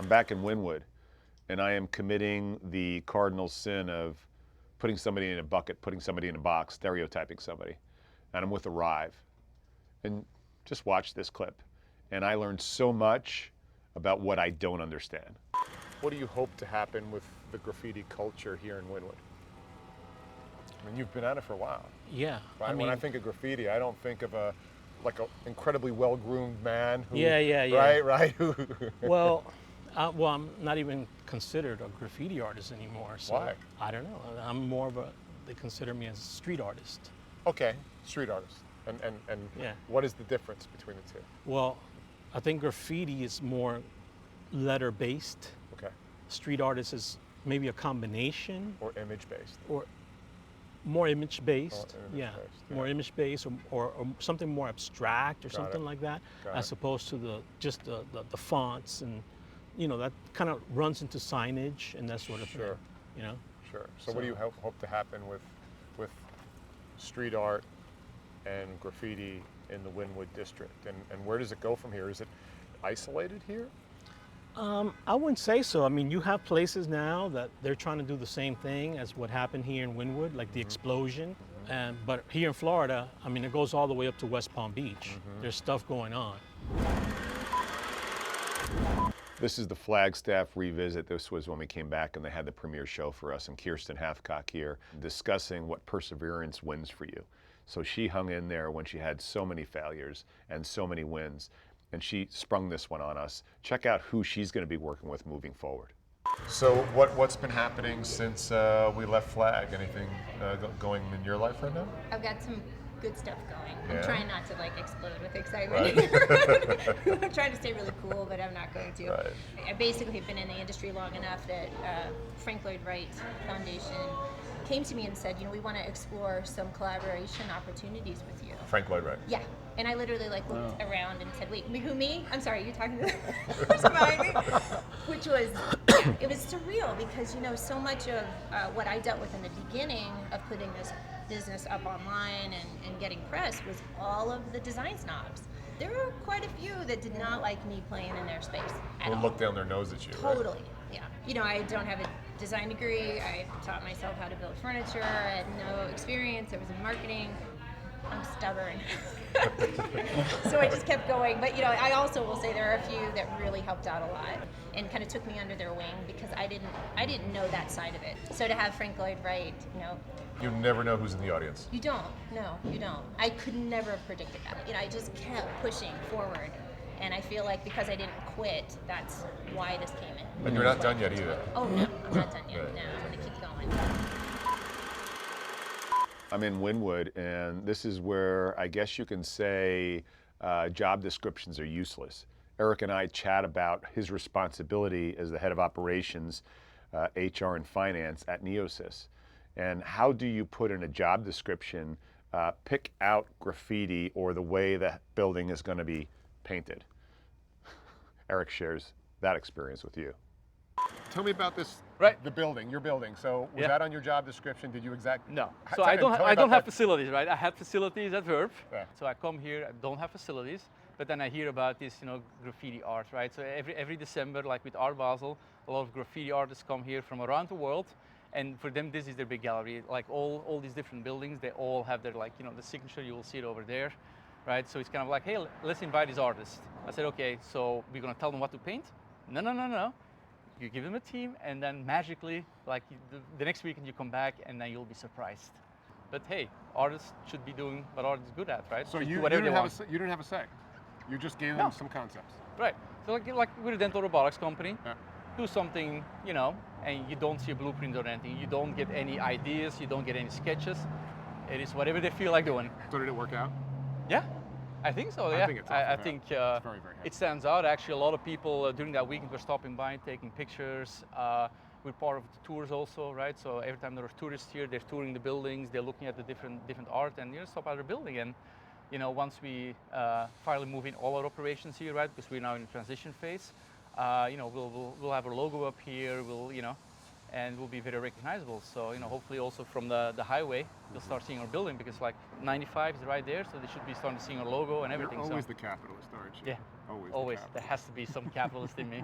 I'm back in Wynwood, and I am committing the cardinal sin of putting somebody in a bucket, putting somebody in a box, stereotyping somebody. And I'm with Arrive. And just watch this clip. And I learned so much about what I don't understand. What do you hope to happen with the graffiti culture here in Wynwood? I mean, you've been at it for a while. Yeah. Right? When I think of graffiti, I don't think of an incredibly well-groomed man who, Yeah. right? Well, I'm not even considered a graffiti artist anymore. So Why? I don't know. I'm more of they consider me as a street artist. Okay, street artist. And Yeah. what is the difference between the two? Well, I think graffiti is more letter-based. Okay. Street artist is maybe a combination. Or image-based. Or more image-based. Yeah. More image-based or something more abstract or something like that, as opposed to just the fonts and, that kind of runs into signage and that sort of thing. Sure. So what do you hope to happen with street art and graffiti in the Wynwood district? And where does it go from here? Is it isolated here? I wouldn't say so. I mean, you have places now that they're trying to do the same thing as what happened here in Wynwood, like the explosion. But here in Florida, I mean, it goes all the way up to West Palm Beach. There's stuff going on. This is the Flagstaff revisit. This was when we came back and they had the premiere show for us, and Kirsten Hathcock here discussing what perseverance wins for you. So she hung in there when she had so many failures and so many wins, and she sprung this one on us. Check out who she's going to be working with moving forward. So what's been happening since we left Flag? Anything going in your life right now? I've got some good stuff going. Yeah. I'm trying not to explode with excitement. Right. I'm trying to stay really cool, but I'm not going to. Right. I basically have been in the industry long enough that Frank Lloyd Wright Foundation came to me and said, we want to explore some collaboration opportunities with you. Frank Lloyd Wright. Yeah. And I literally looked around and said, wait, who, me? I'm sorry, are you talking to the person behind me? Which was, it was surreal because, so much of what I dealt with in the beginning of putting this business up online and getting press was all of the design snobs. There were quite a few that did not like me playing in their space at all. Look down their nose at you, Totally, right? yeah. I don't have a design degree. I taught myself how to build furniture. I had no experience. I was in marketing. I'm stubborn. So I just kept going. But, I also will say there are a few that really helped out a lot and kind of took me under their wing because I didn't know that side of it. So to have Frank Lloyd Wright, You never know who's in the audience. You don't. No, you don't. I could never have predicted that. I just kept pushing forward. And I feel like because I didn't quit, that's why this came in. And you're not done yet either. Oh, no, I'm not done yet. No, I'm going to keep going. I'm in Wynwood, and this is where I guess you can say job descriptions are useless. Eric and I chat about his responsibility as the head of operations, HR and finance at Neosys. And how do you put in a job description, pick out graffiti or the way that building is going to be painted? Eric shares that experience with you. Tell me about this, the building, your building. So was that on your job description? Did you exactly? No. So I don't have facilities, right? I had facilities at Verb. Yeah. So I come here, I don't have facilities, but then I hear about this, graffiti art, right? So every December, like with Art Basel, a lot of graffiti artists come here from around the world. And for them, this is their big gallery. Like all these different buildings, they all have their the signature, you will see it over there, right? So it's kind of like, hey, let's invite these artists. I said, okay, so we're gonna tell them what to paint? No. You give them a team, and then magically, the next weekend you come back, and then you'll be surprised. But hey, artists should be doing what art is good at, right? So you you didn't have a say. You just gave them some concepts. Right. So like we're a dental robotics company. Yeah. Do something, and you don't see a blueprint or anything. You don't get any ideas. You don't get any sketches. It is whatever they feel like doing. So did it work out? Yeah. I think so, yeah. I think it stands out. Actually, a lot of people during that weekend were stopping by, taking pictures. We're part of the tours also, right? So every time there are tourists here, they're touring the buildings, they're looking at the different art, and stop at the building. And once we finally move in all our operations here, right? Because we're now in the transition phase. We'll have our logo up here. We'll and will be very recognizable. So, you know, hopefully also from the highway, you'll start seeing our building, because like 95 is right there, so they should be starting to see our logo and everything. You're always so, the capitalist, aren't you? yeah, Always. always. The There capitalist. has to be some capitalist in me.